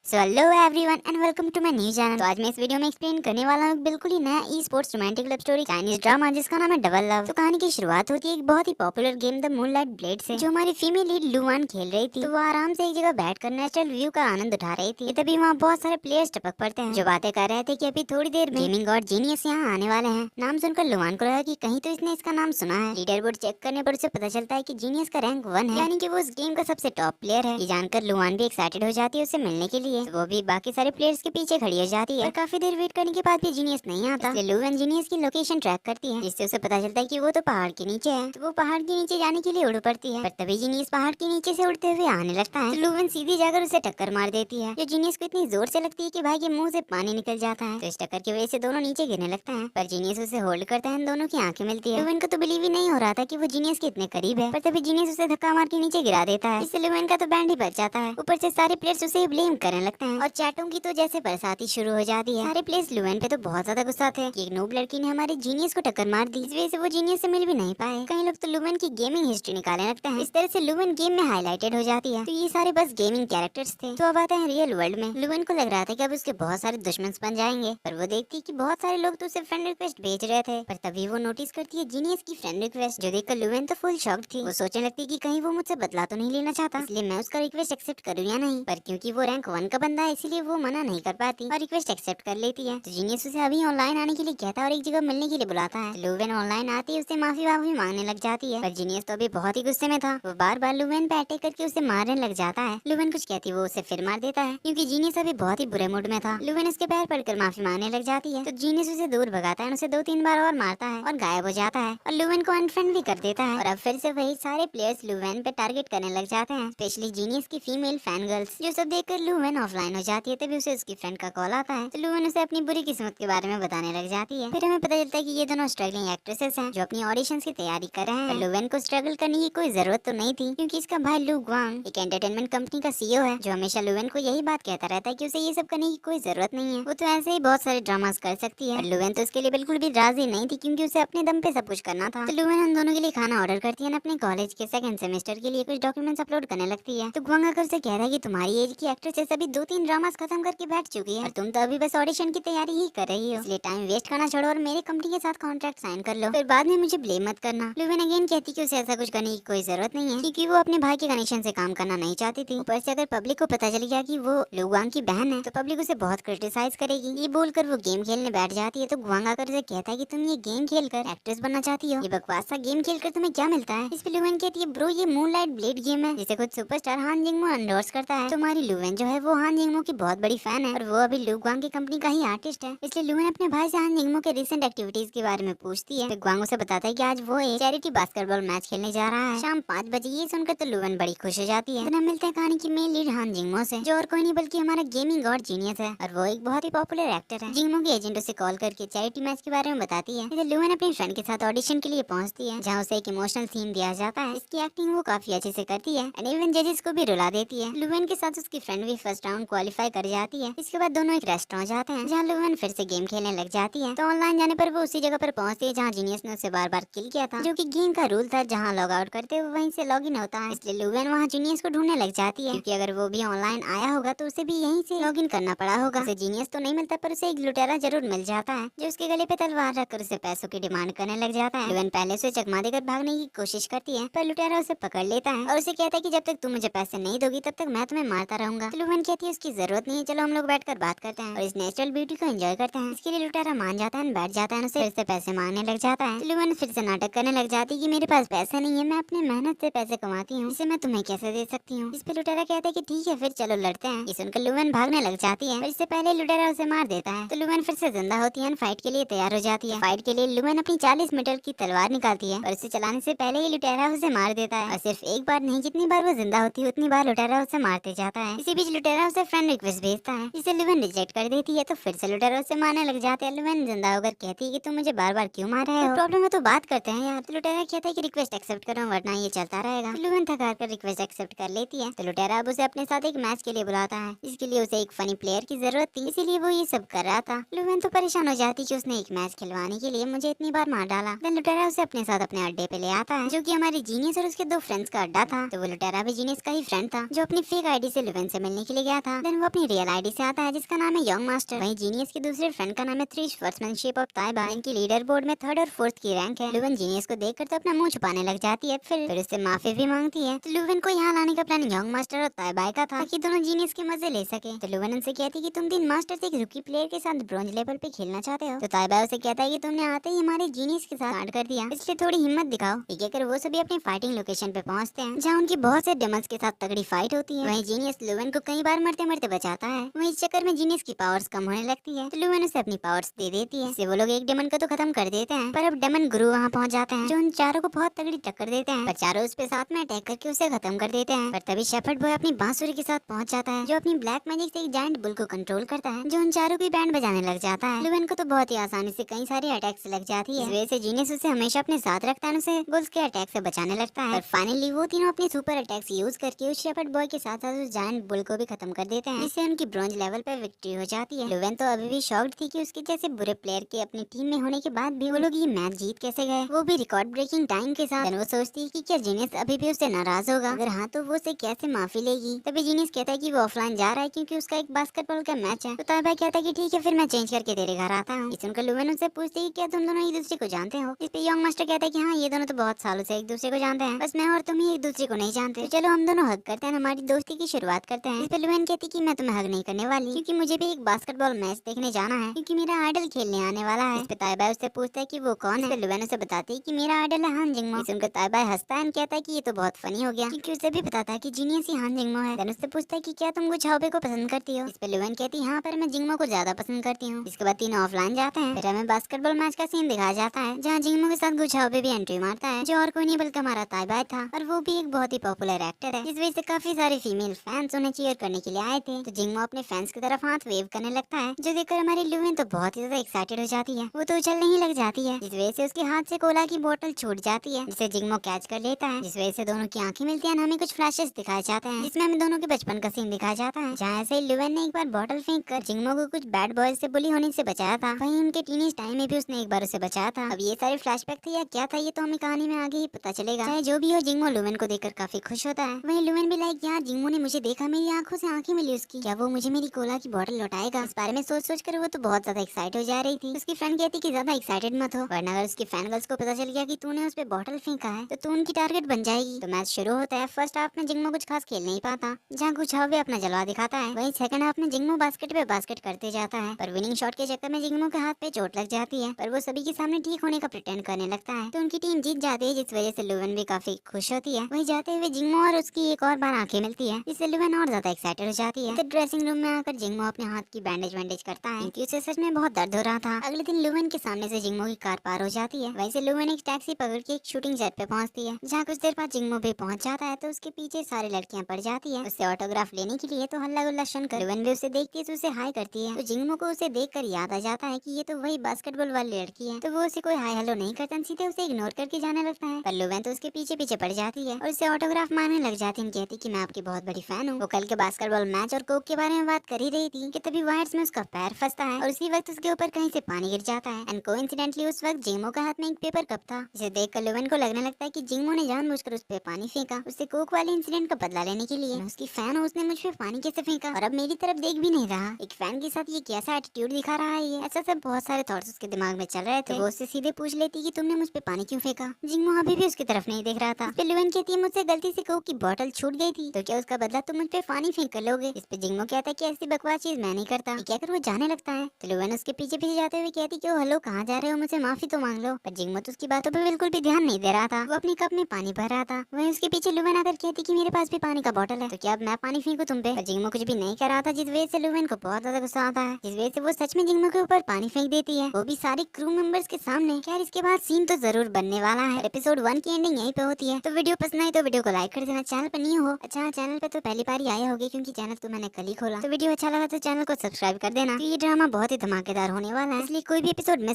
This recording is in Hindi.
So hello everyone and welcome to my new channel. तो आज मैं इस वीडियो में एक्सप्लेन करने वाला हूँ बिल्कुल ही नया e sports romantic love story Chinese drama जिसका नाम है डबल लव। तो कहानी की शुरुआत होती है एक बहुत ही popular game the moonlight blade से, जो हमारी फीमेल लीड लुआन खेल रही थी। तो वो आराम से एक जगह बैठकर नेचुरल व्यू का आनंद उठा रही थी। तभी वहाँ बहुत सारे प्लेयर्स टपक पड़ते हैं जो बातें कर रहे थे कि अभी थोड़ी देर में गेमिंग और जीनियस यहाँ आने वाले हैं। नाम सुनकर लुआन को लगा कि कहीं तो इसने इसका नाम सुना है। लीडर बोर्ड चेक करने पर उसे पता चलता है कि जीनियस का रैंक 1 है, यानी कि वो इस गेम का सबसे टॉप प्लेयर है। ये जानकर लुआन भी एक्साइटेड हो जाती है उसे मिलने के लिए। तो वो भी बाकी सारे प्लेयर्स के पीछे खड़ी हो जाती है और काफी देर वेट करने के बाद भी जीनियस नहीं आता। इसलिए लुआन जीनियस की लोकेशन ट्रैक करती है, जिससे उसे पता चलता है कि वो तो पहाड़ के नीचे है। तो वो पहाड़ के नीचे जाने के लिए उड़ पड़ती है, पर तभी जीनियस पहाड़ के नीचे से उड़ते हुए आने लगता है। तो लुआन सीधी जाकर उसे टक्कर मार देती है, जो जीनियस को इतनी जोर से लगती है कि भाई के मुंह से पानी निकल जाता है। तो इस टक्कर की वजह से दोनों नीचे गिरने लगते हैं, पर जीनियस उसे होल्ड करता है। दोनों की आंखें मिलती है। लुआन को तो बिलीव ही नहीं हो रहा था कि वो जीनियस के इतने करीब है, पर तभी जीनियस उसे धक्का मार के नीचे गिरा देता है। इससे लुआन का तो बैंड ही बच जाता है। ऊपर से सारे प्लेयर्स उसे ब्लेम करने लगते हैं और चैटों की तो जैसे बरसाती शुरू हो जाती है। सारे प्लेयर्स लुआन पे तो बहुत ज्यादा गुस्सा थे कि एक नूब लड़की ने हमारे जीनियस को टक्कर मार दी। इस वजह से वो जीनियस से मिल भी नहीं पाए। कई लोग तो लुआन की गेमिंग हिस्ट्री निकालने लगते हैं। इस तरह से लुआन गेम में हाईलाइटेड हो जाती है। तो ये सारे बस गेमिंग कैरेक्टर्स थे। तो अब आते हैं रियल वर्ल्ड में। लुआन को लग रहा था कि अब उसके बहुत सारे दुश्मन बन जाएंगे, पर वो देखती कि बहुत सारे लोग तो उसे फ्रेंड रिक्वेस्ट भेज रहे थे। पर तभी वो नोटिस करती है जीनियस की फ्रेंड रिक्वेस्ट, जो देखकर लुआन तो फुल शॉक थी। वो सोचने लगती कि कहीं वो मुझसे बदला तो नहीं लेना चाहता, इसलिए मैं उसका रिक्वेस्ट एक्सेप्ट करूँ या नहीं। पर क्योंकि वो रैंक 1 का बंदा है, इसलिए वो मना नहीं कर पाती और रिक्वेस्ट एक्सेप्ट कर लेती है। तो जीनियस उसे अभी ऑनलाइन आने के लिए कहता है और एक जगह मिलने के लिए बुलाता है। तो लुआन ऑनलाइन आती है उसे माफी मांगने लग जाती है, पर जीनियस तो अभी बहुत ही गुस्से में था। वो बार बार लुआन पे अटैक करके उसे मारने लग जाता है। लुआन कुछ कहती वो उसे फिर मार देता है, क्योंकि जीनियस अभी बहुत ही बुरे मूड में था। लुआन उसके पैर पड़कर माफी मांगने लग जाती है। तो जीनियस उसे दूर भगाता है, उसे 2-3 बार और मारता है और गायब हो जाता है और लुआन को अनफ्रेंड भी कर देता है। और अब फिर से वही सारे प्लेयर्स लुआन पे टारगेट करने लग जाते हैं, स्पेशली जीनियस की फीमेल फैन गर्ल्स, जो सब देखकर लुआन ऑफलाइन हो जाती है। तभी उसे उसकी फ्रेंड का कॉल आता है। तो लुआन उसे अपनी बुरी किस्मत के बारे में बताने लग जाती है। फिर हमें पता चलता है कि ये दोनों स्ट्रगलिंग एक्ट्रेसेस हैं जो अपनी ऑडिशंस की तैयारी कर रहे हैं। लुआन को स्ट्रगल करने की कोई जरूरत तो नहीं थी, क्योंकि इसका भाई लू ग्वांग एक एंटरटेनमेंट कंपनी का सीईओ है, जो हमेशा लुआन को यही बात कहता रहता है कि उसे ये सब करने की कोई जरूरत नहीं है। वो तो ऐसे ही बहुत सारे ड्रामास कर सकती है। लुआन तो उसके लिए बिल्कुल भी राजी नहीं थी, क्योंकि उसे अपने दम पे सब कुछ करना था। तो लुआन उन दोनों के लिए खाना ऑर्डर करती है, अपने कॉलेज के सेकंड सेमेस्टर के लिए कुछ डॉक्यूमेंट्स अपलोड करने लगती है। तो ग्वांग आकर उसे कह रहा है कि तुम्हारी एज की एक्ट्रेसेस अभी 2-3 ड्रामास खत्म करके बैठ चुकी है और तुम तो अभी बस ऑडिशन की तैयारी ही कर रही हो, इसलिए टाइम वेस्ट करना छोड़ो और मेरी कंपनी के साथ कॉन्ट्रैक्ट साइन कर लो, फिर बाद में मुझे ब्लेम मत करना। लुआन अगेन कहती कि उसे ऐसा कुछ करने की कोई जरूरत नहीं है, क्योंकि वो अपने भाई के कनेक्शन से काम करना नहीं चाहती थी। ऊपर से अगर पब्लिक को पता चल गया कि वो लू ग्वांग की बहन है, तो पब्लिक उसे बहुत क्रिटिसाइज करेगी। ये बोलकर वो गेम खेलने बैठ जाती है। तो ग्वांग आकर उसे कहता है कि तुम ये गेम खेलकर एक्ट्रेस बनना चाहती हो, ये बकवास सा गेम खेलकर तुम्हें क्या मिलता है। इस पे लुआन कहती है ब्रो ये मूनलाइट ब्लेड गेम है, जिसे खुद सुपरस्टार हान जिंगमो एंडोर्स करता है। तुम्हारी लुआन जो है वो हान जिंगमो की बहुत बड़ी फैन है और वो अभी लू ग्वांग की कंपनी का ही आर्टिस्ट है। इसलिए लुआन अपने भाई से हान जिंगमो के रिसेंट एक्टिविटीज के बारे में पूछती है। तो ग्वांग उसे बताता है कि आज वो एक चैरिटी बास्केटबॉल मैच खेलने जा रहा है शाम 5 बजे। ये सुनकर तो लुआन बड़ी खुश हो जाती है। तो मिलते हैं कहानी की मेन लीड हान जिंगमो से, जो और कोई नहीं बल्कि हमारा गेमिंग गॉड जीनियस है और वो एक बहुत ही पॉपुलर एक्टर है। जिंगमो की एजेंट उसे कॉल करके चैरिटी मैच के बारे में बताती है। इधर लुआन अपनी फ्रेंड के साथ ऑडिशन के लिए पहुंचती है, जहां उसे एक इमोशनल सीन दिया जाता है। इसकी एक्टिंग वो काफी अच्छे से करती है एंड इवन जजेस को भी रुला देती है। लुआन के साथ उसकी फ्रेंड भी फर्स्ट राउंड क्वालिफाई कर जाती है। इसके बाद दोनों एक रेस्टोरेंट जाते हैं, जहाँ लुआन फिर से गेम खेलने लग जाती है। तो ऑनलाइन जाने पर वो उसी जगह पर पहुंचती है जहाँ जीनियस ने उसे बार बार किल किया था, जो कि गेम का रूल था, जहाँ लॉग आउट करते हुए वहीं से लॉग इन होता है। इसलिए लुआन वहाँ जीनियस को ढूंढने लग जाती है, क्योंकि अगर वो भी ऑनलाइन आया होगा तो उसे भी यहीं से लॉग इन करना पड़ा होगा। उसे जीनियस तो नहीं मिलता, पर उसे एक लुटेरा जरूर मिल जाता है, जो उसके गले पे तलवार रखकर उसे पैसों की डिमांड करने लग जाता है। लुआन पहले से चकमा देकर भागने की कोशिश करती है, पर लुटेरा उसे पकड़ लेता है और उसे कहता है कि जब तक तुम मुझे पैसे नहीं दोगी तब तक मैं तुम्हें मारता रहूंगा। तो लुआन कहती है उसकी जरूरत नहीं है, चलो हम लोग बैठकर बात करते हैं और इस नेचुरल ब्यूटी को एंजॉय करते हैं। इसके लिए लुटेरा मान जाता है, बैठ जाता है, उसे फिर से पैसे मांगने लग जाता है। तो लुआन फिर से नाटक करने लग जाती है कि मेरे पास पैसे नहीं है, मैं अपनी मेहनत से पैसे कमाती हूँ, इसे मैं तुम्हें कैसे दे सकती हूँ। इस पे लुटेरा कहता है कि ठीक है फिर चलो लड़ते हैं। ये सुनकर लुआन भागने लग जाती है, पर इससे पहले लुटेरा उसे मार देता है। तो लुआन फिर से जिंदा होती है, फाइट के लिए तैयार हो जाती है। फाइट के लिए लुआन अपनी 40 मीटर की तलवार निकालती है, पर उसे चलाने से पहले ही लुटेरा उसे मार देता है। और सिर्फ एक बार नहीं, जितनी बार वो जिंदा होती है उतनी बार लुटेरा उसे मारते जाता है। इसी बीच लुटेरा उसे फ्रेंड रिक्वेस्ट भेजता है, जिसे लुआन रिजेक्ट कर देती है। तो फिर से लुटेरा उसे मारने लग जाते हैं। लुआन जिंदा होकर कहती है कि तुम मुझे बार बार क्यों मार रहे हो, प्रॉब्लम है तो बात करते हैं यार। तो लुटेरा कहता है कि रिक्वेस्ट एक्सेप्ट करो वरना ये चलता रहेगा। लुआन थका कर रिक्वेस्ट एक्सेप्ट कर लेती है। तो लुटेरा अब उसे अपने साथ एक मैच के लिए बुलाता है, इसके लिए उसे एक फनी प्लेयर की जरूरत थी, इसीलिए वो ये सब कर रहा था। लुआन तो परेशान हो जाती कि उसने एक मैच खिलवाने के लिए मुझे इतनी बार मार डाला। देन लुटेरा उसे अपने साथ अपने अड्डे पे ले आता है, जो कि हमारी जीनियस और उसके 2 फ्रेंड्स का अड्डा था। तो वो लुटेरा भी जीनियस का ही फ्रेंड था, जो अपनी फेक आईडी से लुआन से मिलने के लिए गया था। देन वो अपनी रियल आईडी से आता है जिसका नाम है यंग मास्टर। वहीं जीनियस के दूसरे फ्रेंड का नाम है थ्री स्पोर्ट्समैनशिप ऑफ ताइबा। इनकी लीडर बोर्ड में 3rd और 4th की रैंक है। लुवन जीनियस को देखकर तो अपना मुंह छुपाने लग जाती है, फिर उससे माफी भी मांगती है। तो लुवन को यहाँ लाने का प्लान यंग मास्टर और ताइबा का था ताकि दोनों जीनियस के मजे ले सके। तो लुवन उनसे कहती है कि तुम 3 मास्टर से एक रुकी प्लेयर के साथ ब्रॉन्ज लेवल पे खेलना चाहते हो। तो ताइबा उसे कहता है कि तुमने आते ही हमारे जीनियस के साथ कांड कर दिया, इसलिए थोड़ी हिम्मत दिखाओ। ये कहकर वो सभी अपनी फाइटिंग लोकेशन पे पहुंचते हैं जहाँ उनकी बहुत से डेमल्स के साथ तगड़ी फाइट होती है। वहीं जीनियस लुवन को कई बार मरते मरते बचाता है। वहीं इस चक्कर में जीनियस की पावर्स कम होने लगती है। तो लुवन उसे अपनी पावर्स दे देती है। इससे वो लोग एक डेमन को तो खत्म कर देते हैं, पर अब डेमन गुरु वहाँ पहुँच जाते हैं जो उन चारों को बहुत तगड़ी टक्कर देते हैं। पर चारों उस पे साथ में अटैक करके उसे खत्म कर देते हैं। पर तभी शेफर्ड बॉय अपनी बांसुरी के साथ पहुँच जाता है जो अपनी ब्लैक मैजिक से एक जायंट बुल को कंट्रोल करता है जो उन चारों की बैंड बजाने लग जाता है। लुवन को तो बहुत ही आसानी से कई सारे अटैक्स लग जाती है। इस वजह से जीनियस उसे हमेशा अपने साथ रखता है, उसे बुल्स के अटैक से बचाने लगता है। और फाइनली वो तीनों अपने सुपर अटैक्स यूज करके उस शेफर्ड बॉय के साथ साथ उस जायंट बुल को भी खत्म कर देते हैं, जिससे उनकी ब्रॉन्ज लेवल पर विक्ट्री हो जाती है। लुवन तो अभी भी शॉक्ड थी कि उसके जैसे बुरे प्लेयर के अपनी टीम में होने के बाद भी वो लोग ये मैच जीत कैसे गए, वो भी रिकॉर्ड ब्रेकिंग टाइम के साथ। वो सोचती है कि क्या जीनियस अभी भी उससे नाराज होगा, अगर हाँ तो वो उसे कैसे माफी लेगी। तभी जीनियस कहता है कि वो ऑफलाइन जा रहा है क्योंकि उसका एक बास्केटबॉल का मैच है। तो ताइबा कहता है कि ठीक है फिर मैं चेंज करके तेरे घर आता हूँ। इस सुनकर लुवन उनसे पूछती है कि क्या तुम दोनों एक दूसरे को जानते हो। इस पे यंग मास्टर कहता है कि हाँ ये दोनों तो बहुत सालों से एक दूसरे को जानते हैं, बस मैं और तुम ही एक दूसरे को नहीं जानते। तो चलो हम दोनों हग करते हैं, हमारी दोस्ती की शुरुआत करते हैं। इस पे लुवन कहती कि मैं तुम्हें हग नहीं करने वाली क्योंकि मुझे भी एक बास्केटबॉल मैच देखने जाना है क्योंकि मेरा आइडल खेलने आने वाला है। इस पे ताइबा उससे पूछता है कि वो कौन है। लुवन उसे बताती है कि मेरा आइडल है हान जिंगमो। सुनकर ताइबा हंसता है और कहता है कि ये तो बहुत फनी हो गया क्योंकि उसे भी पता था कि जीनियस ही हान जिंगमो है। देन उससे पूछता है कि क्या तुम गुझाओबे को पसंद करती हो। इस पे लुवन कहती है हाँ पर मैं जिंगमो को ज्यादा पसंद करती हूँ। इसके बाद तीनों ऑफलाइन जाते हैं। फिर हमें बास्केटबॉल मैच का सीन दिखाया जाता है जहाँ जिंगमो के साथ गुझाओबे भी एंट्री मारता है जो और कोई नहीं बल्कि हमारा ताइबा था, और वो भी एक बहुत ही पॉपुलर एक्टर है जिस वजह से काफी सारे फीमेल फैंस उन्हें चीयर करने के लिए आए थे। तो जिंगमो अपने फैंस की तरफ हाथ वेव करने लगता है जो देखकर हमारी लुवन तो बहुत ही ज्यादा एक्साइटेड हो जाती है। वो तो उछलने ही लग जाती है जिस वजह से उसके हाथ से कोला की बोतल छूट जाती है जिसे जिंगमो कैच कर लेता है, जिस वजह से दोनों की आंखें मिलती है। हमें कुछ फ्लैशेस दिखाए जाते हैं जिसमें हमें दोनों के बचपन का सीन दिखाया जाता है जहाँ ऐसे लुवन ने एक बार बोतल फेंक कर जिंगमो को कुछ बैड बॉयज से बुली होने से बचाया था। वहीं उनके टीनेज टाइम में भी उसने एक बार उसे बचाया था। अब ये सारे फ्लैशबैक थे या क्या था ये तो हमें कहानी में आगे ही पता चलेगा। चाहे जो भी हो जिंगमो लुवन को देखकर काफी खुश होता है। वहीं लुवन भी लाइक यार जिंगमो ने मुझे देखा, मेरी आंखों से आंखें मिली उसकी, क्या वो मुझे मेरी कोला की बोतल लौटाएगा। इस बारे में सोच सोच कर वो तो बहुत ज्यादा एक्साइट हो जा रही थी। उसकी फ्रेंड कहती कि ज्यादा एक्साइटेड मत हो वरना अगर उसकी फैन गर्ल्स को पता चल गया कि तूने उस पे बोतल फेंका है तो तू उनकी टारगेट बन जाएगी। तो मैच शुरू होता है। फर्स्ट हाफ में जिंगमो कुछ खास खेल नहीं पाता जहाँ गुझाओबे अपना जलवा दिखाता है। वहीं सेकंड हाफ में जिंगमो बास्केट पे बास्केट करते जाता है पर विनिंग शॉट के चक्कर में जिंगमो के हाथ पे चोट लग जाती है, पर वो सभी के सामने ठीक होने का प्रिटेंड करने लगता है तो उनकी टीम जीत जाती है जिस वजह से लुवन भी काफी खुश होती है। वहीं जाते हुए जिंगमो और उसकी एक और बार आंखें मिलती है जिससे लुवन और ज्यादा एक्साइटेड हो जाती है। तो ड्रेसिंग रूम में आकर जिंगमो अपने हाथ की बैंडेज वैंडेज करता है क्योंकि उसे सच में बहुत दर्द हो रहा था। अगले दिन लुवन के सामने से जिंगमो की कार पार हो जाती है। वैसे लुवन एक टैक्सी पकड़ के एक शूटिंग जेट पे पहुंचती है जहाँ कुछ देर बाद जिंगमो भी पहुंच जाता है तो उसके पीछे सारी लड़कियां पड़ जाती है उससे ऑटोग्राफ लेने के लिए। तो हल्ला गुल्ला सुनकर लुवन भी उसे देखती है तो उसे हाई करती है। तो जिंगमो को उसे देखकर याद आ जाता है कि ये तो वही बास्केटबॉल वाली लड़की है, तो वो उसे कोई हाई हेलो नहीं करता, सीधे उसे इग्नोर करके जाने लगता है। पर लुवन तो उसके पीछे पीछे पड़ जाती है और उसे ऑटोग्राफ मांगने लग जाती है। कहती कि मैं आपकी बहुत बड़ी फैन हूँ। वो कल के बास्केटबॉल मैच और कोक के बारे में बात कर ही रही थी कि तभी वायर्स में उसका पैर फंसता है और उसी वक्त उसके ऊपर कहीं से पानी गिर जाता है। एंड कोइंसिडेंटली उस वक्त जिंगमो के हाथ में एक पेपर कप था जिसे देखकर लुवन को लगने लगता है कि जिंगमो ने जानबूझकर उस पे पानी फेंका उससे कोक वाले इंसिडेंट का बदला लेने के लिए। मैं उसकी फैन हूँ, उसने मुझ पे पानी कैसे फेंका और अब मेरी तरफ देख भी नहीं रहा। एक फैन के साथ ये कैसा एटीट्यूड दिखा रहा है ये। ऐसा सब बहुत सारे थॉट्स उसके दिमाग में चल रहे थे। तो वो उससे सीधे पूछ लेती कि तुमने मुझ पे पानी क्यों फेंका। जिंगमो अभी भी उसकी तरफ नहीं देख रहा था। फिर लुवन कहती है मुझसे गलती से कोक की बोतल छूट गई थी तो क्या उसका बदला तुम मुझ पे पानी फेंक कर लोगे। इस पे जिंगमो कहता है कि ऐसी बकवास चीज मैं नहीं करता। क्या कर वो जाने लगता है तो लुवन उसके पीछे पीछे जाते हुए कहती कि हेलो कहाँ जा रहे हो, मुझे माफी तो मांग लो। पर जिंगमो तो उसकी बातों पे बिल्कुल भी ध्यान नहीं दे रहा था, वो अपने कप में पानी भर रहा था। वहीं उसके पीछे लुवन आकर कहती कि मेरे पास भी पानी का बोतल है तो क्या अब मैं पानी फेंकू तुम पे। पर जिंगमो कुछ भी नहीं कर रहा था जिस वजह से लुवन को बहुत ज्यादा गुस्सा आता है जिस वजह से वो सच में जिंगमो के ऊपर पानी फेंक देती है, वो भी सारे क्रू मेंबर्स के सामने। खैर इसके बाद सीन तो जरूर बनने वाला है। एपिसोड 1 की एंडिंग यहीं पे होती है। तो वीडियो पसंद आई तो वीडियो को लाइक कर देना। चैनल पर नहीं हो अच्छा चैनल पे तो पहली बार ही आए होगे क्योंकि चैनल तो मैंने कल ही खोला। तो वीडियो अच्छा लगा तो चैनल को सब्सक्राइब कर देना। तो ये ड्रामा बहुत ही धमाकेदार होने वाला है इसलिए कोई भी एपिसोड मिस